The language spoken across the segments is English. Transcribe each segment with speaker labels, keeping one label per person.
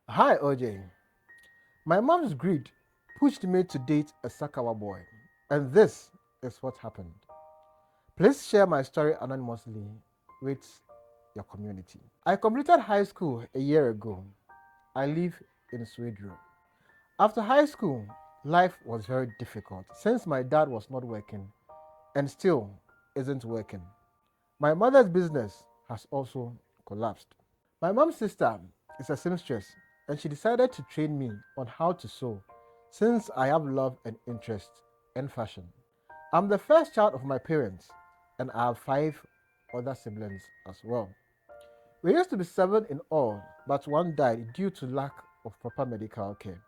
Speaker 1: Hi, OJ. My mom's greed pushed me to date a Sakawa boy, and this is what happened. Please share my story anonymously with your community. I completed high school a year ago. I live in Sweden. After high school, life was very difficult since my dad was not working and still isn't working. My mother's business has also collapsed. My mom's sister is a seamstress and she decided to train me on how to sew since I have love and interest in fashion. I'm the first child of my parents and I have five other siblings as well. We used to be seven in all, but one died due to lack of proper medical care.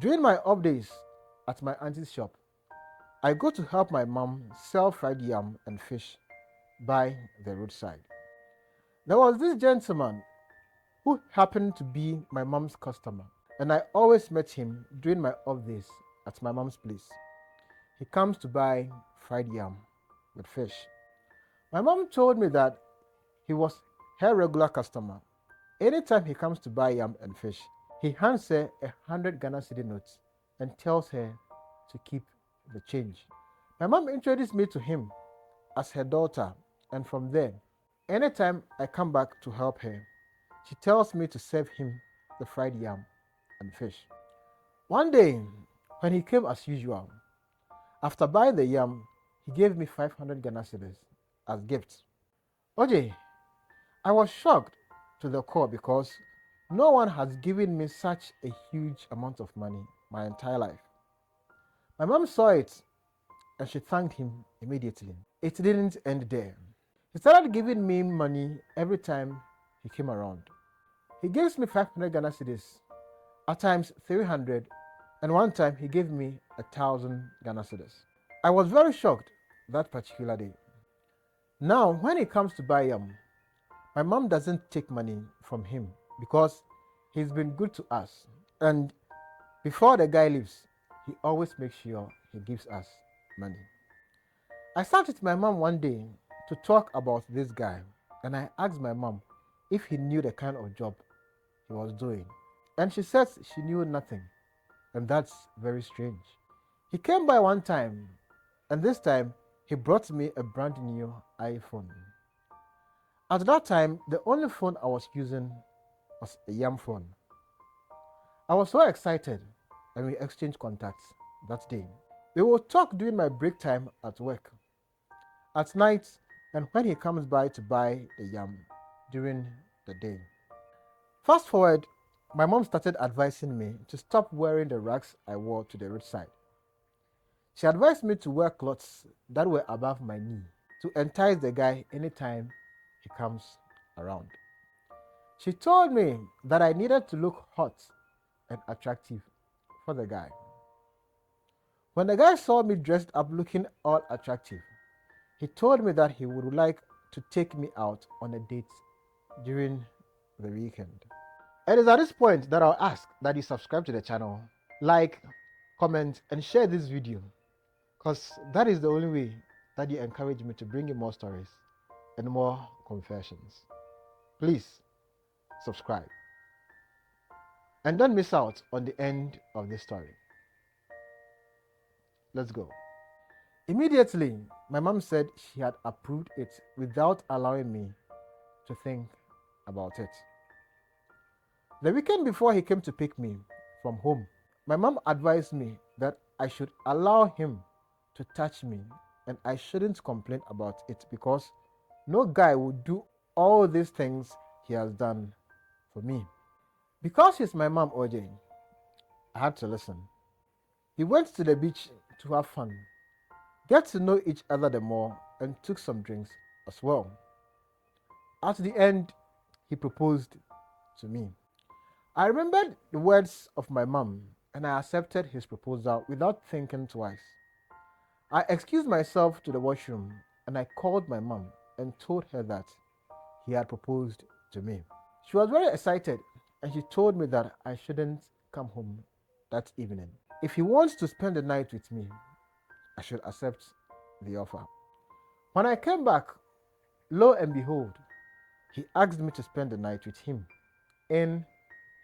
Speaker 1: During my off days at my auntie's shop, I go to help my mom sell fried yam and fish by the roadside. There was this gentleman who happened to be my mom's customer, and I always met him during my off days at my mom's place. He comes to buy fried yam with fish. My mom told me that he was her regular customer. Anytime he comes to buy yam and fish, he hands her 100 Ghana cedi notes and tells her to keep the change. My mom introduced me to him as her daughter, and from there, anytime I come back to help her, she tells me to serve him the fried yam and fish. One day, when he came as usual, after buying the yam, he gave me 500 Ghana cedis as gifts. OJ, I was shocked to the core because no one has given me such a huge amount of money my entire life. My mom saw it and she thanked him immediately. It didn't end there. He started giving me money every time he came around. He gives me 500 Ghana cedis, at times 300, and one time he gave me 1,000 Ghana cedis. I was very shocked that particular day. Now, when it comes to buy yam, my mom doesn't take money from him because he's been good to us. And before the guy leaves, he always makes sure he gives us money. I sat with my mom one day to talk about this guy, and I asked my mom if he knew the kind of job he was doing. And she says she knew nothing, and that's very strange. He came by one time, and this time he brought me a brand new iPhone. At that time, the only phone I was using was a Yam phone. I was so excited, and we exchanged contacts that day. We will talk during my break time at work, at night, and when he comes by to buy the yam during the day. Fast forward, my mom started advising me to stop wearing the rags I wore to the roadside. She advised me to wear clothes that were above my knee to entice the guy anytime he comes around. She told me that I needed to look hot and attractive for the guy. When the guy saw me dressed up looking all attractive, he told me that he would like to take me out on a date during the weekend. It is at this point that I'll ask that you subscribe to the channel, like, comment, and share this video because that is the only way that you encourage me to bring you more stories and more confessions. Please subscribe and don't miss out on the end of this story. Let's go. Immediately, my mom said she had approved it without allowing me to think about it. The weekend before he came to pick me from home, my mom advised me that I should allow him to touch me and I shouldn't complain about it because no guy would do all these things he has done for me. Because she's my mom, OJ, I had to listen. We went to the beach to have fun, get to know each other the more, and took some drinks as well. At the end, he proposed to me. I remembered the words of my mom and I accepted his proposal without thinking twice. I excused myself to the washroom and I called my mom and told her that he had proposed to me. She was very excited and she told me that I shouldn't come home that evening. If he wants to spend the night with me, I should accept the offer. When I came back, lo and behold, he asked me to spend the night with him in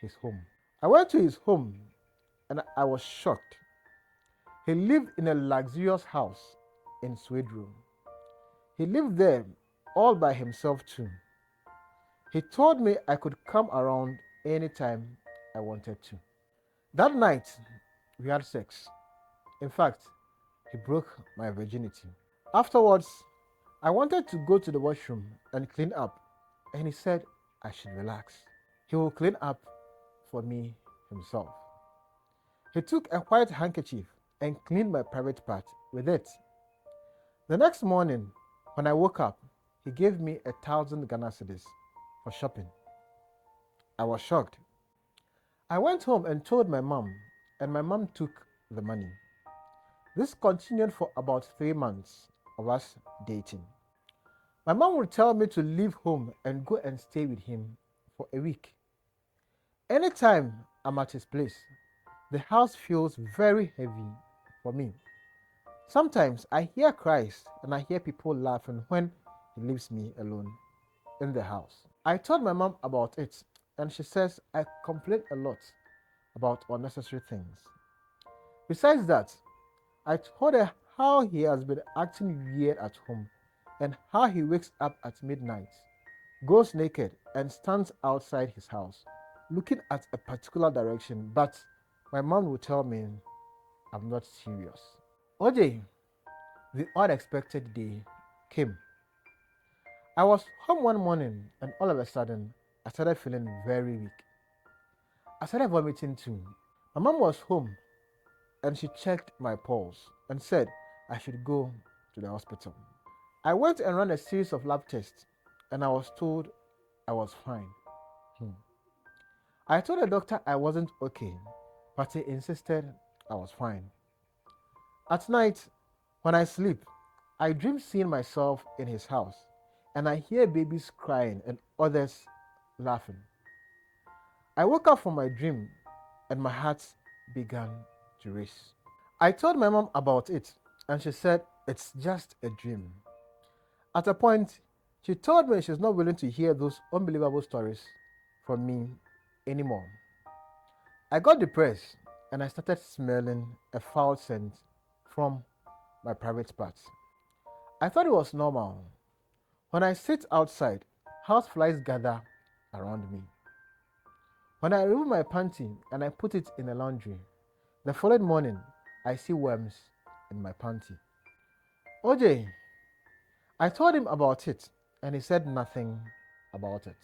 Speaker 1: his home. I went to his home and I was shocked. He lived in a luxurious house in Sweden. He lived there all by himself too. He told me I could come around anytime I wanted to. That night, we had sex. In fact, he broke my virginity. Afterwards, I wanted to go to the washroom and clean up, and he said I should relax. He will clean up for me himself. He took a white handkerchief and cleaned my private part with it. The next morning, when I woke up, he gave me 1,000 Ghana cedis for shopping. I was shocked. I went home and told my mom, and my mom took the money. This continued for about 3 months of us dating. My mom would tell me to leave home and go and stay with him for a week. Anytime I'm at his place, the house feels very heavy for me. Sometimes I hear cries and I hear people laughing when he leaves me alone in the house. I told my mom about it, and she says I complain a lot about unnecessary things. Besides that, I told her how he has been acting weird at home and how he wakes up at midnight, goes naked, and stands outside his house looking at a particular direction, but my mom will tell me I'm not serious. OJ, the unexpected day came. I was home one morning and all of a sudden I started feeling very weak. I started vomiting too. My mom was home and she checked my pulse and said I should go to the hospital. I went and ran a series of lab tests and I was told I was fine. I told the doctor I wasn't okay, but he insisted I was fine. At night, when I sleep, I dream seeing myself in his house and I hear babies crying and others laughing. I woke up from my dream and my heart began to race. I told my mom about it and she said it's just a dream. At a point, she told me she's not willing to hear those unbelievable stories from me anymore. I got depressed and I started smelling a foul scent from my private parts. I thought it was normal. When I sit outside, houseflies gather around me. When I remove my panty and I put it in the laundry, the following morning, I see worms in my panty. OJ, I told him about it and he said nothing about it.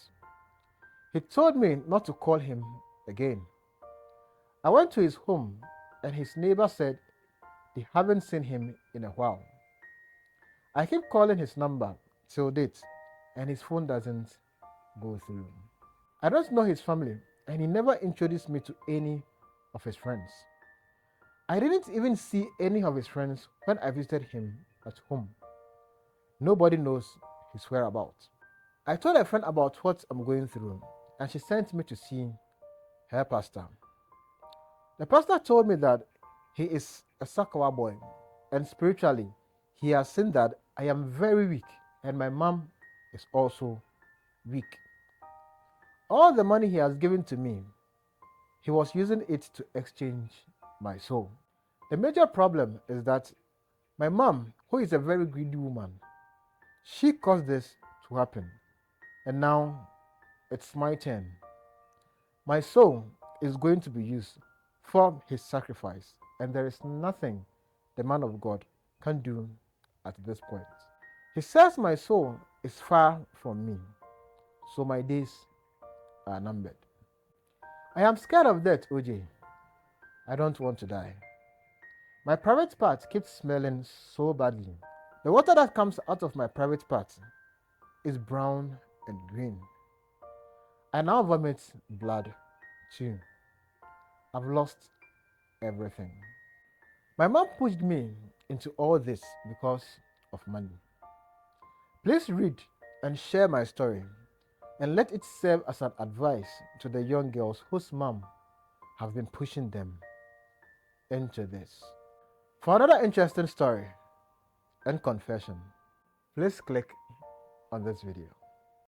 Speaker 1: He told me not to call him again. I went to his home and his neighbor said they haven't seen him in a while. I keep calling his number till date and his phone doesn't go through. I don't know his family and he never introduced me to any of his friends. I didn't even see any of his friends when I visited him at home. Nobody knows his whereabouts. I told a friend about what I'm going through and she sent me to see her pastor. The pastor told me that he is a Sakawa boy and spiritually he has seen that I am very weak and my mom is also weak. All the money he has given to me, he was using it to exchange my soul. The major problem is that my mom, who is a very greedy woman, she caused this to happen. And now it's my turn. My soul is going to be used for his sacrifice, and there is nothing the man of God can do at this point. He says my soul is far from me, so my days are numbered. I am scared of death, OJ. I don't want to die. My private part keeps smelling so badly. The water that comes out of my private part is brown and green. I now vomit blood too. I've lost everything. My mom pushed me into all this because of money. Please read and share my story and let it serve as an advice to the young girls whose mom have been pushing them into this. For another interesting story and confession, please click on this video.